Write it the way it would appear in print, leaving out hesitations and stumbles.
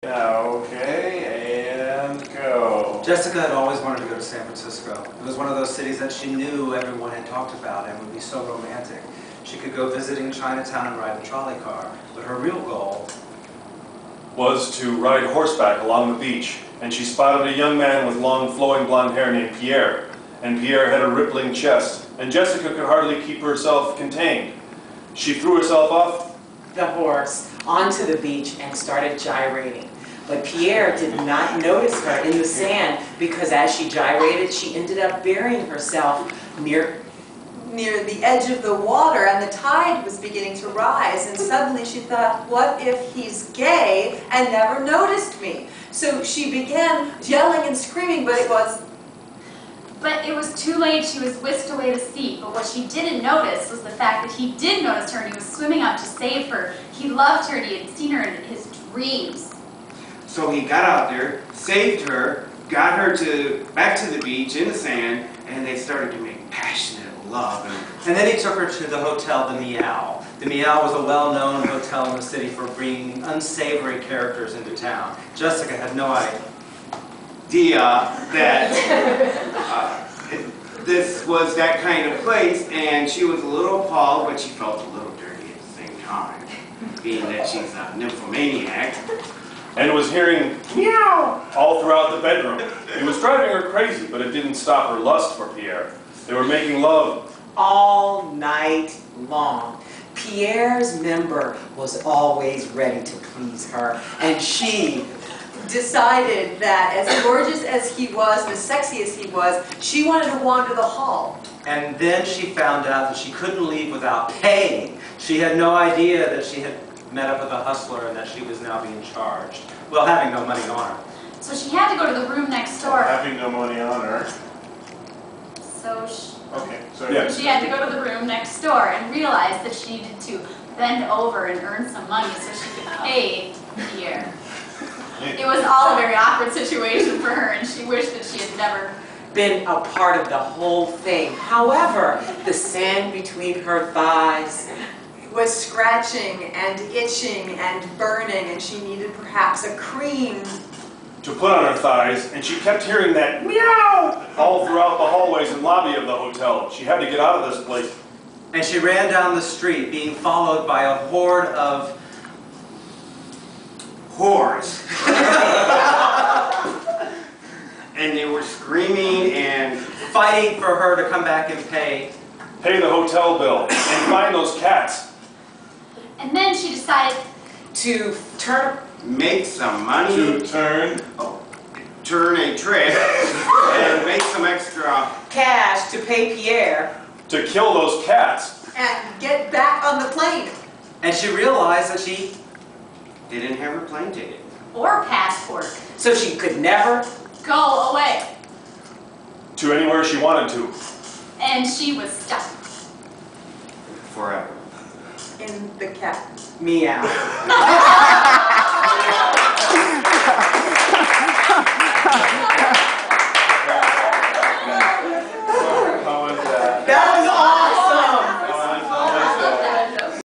Okay, and go. Jessica had always wanted to go to San Francisco. It was one of those cities that she knew everyone had talked about and would be so romantic. She could go visiting Chinatown and ride a trolley car, but her real goal was to ride horseback along the beach, and she spotted a young man with long flowing blonde hair named Pierre. And Pierre had a rippling chest, and Jessica could hardly keep herself contained. She threw herself off the horse onto the beach and started gyrating. But Pierre did not notice her in the sand because as she gyrated, she ended up burying herself near the edge of the water, and the tide was beginning to rise, and suddenly she thought, what if he's gay and never noticed me? So she began yelling and screaming, but it was too late. She was whisked away to sea. But what she didn't notice was the fact that he did notice her and he was swimming out to save her. He loved her and he had seen her in his dreams. So he got out there, saved her, got her back to the beach in the sand, and they started to make passionate love. And then he took her to the hotel, the Meow. The Meow was a well-known hotel in the city for bringing unsavory characters into town. Jessica had no idea that this was that kind of place, and she was a little appalled, but she felt a little dirty at the same time, being that she's a nymphomaniac. and was hearing meow all throughout the bedroom. It was driving her crazy, but it didn't stop her lust for Pierre. They were making love all night long. Pierre's member was always ready to please her, and she decided that as gorgeous as he was and as sexy as he was, she wanted to wander the hall. And then she found out that she couldn't leave without paying. She had no idea that she had met up with a hustler and that she was now being charged. Well, having no money on her. So she had to go to the room next door. Having no money on her. So Yes. she had to go to the room next door and realized that she needed to bend over and earn some money so she could pay Pierre. It was all a very awkward situation for her, and she wished that she had never been a part of the whole thing. However, the sand between her thighs was scratching and itching and burning, and she needed perhaps a cream to put on her thighs, and she kept hearing that meow all throughout the hallways and lobby of the hotel. She had to get out of this place. And she ran down the street, being followed by a horde of whores. And they were screaming and fighting for her to come back and pay the hotel bill and find those cats. And then she decided to make some money. Turn a trick and make some extra cash to pay Pierre. To kill those cats. And get back on the plane. And she realized that she didn't have her plane ticket. Or passport. So she could never go away. To anywhere she wanted to. And she was stuck. Forever. In the cat. Meow.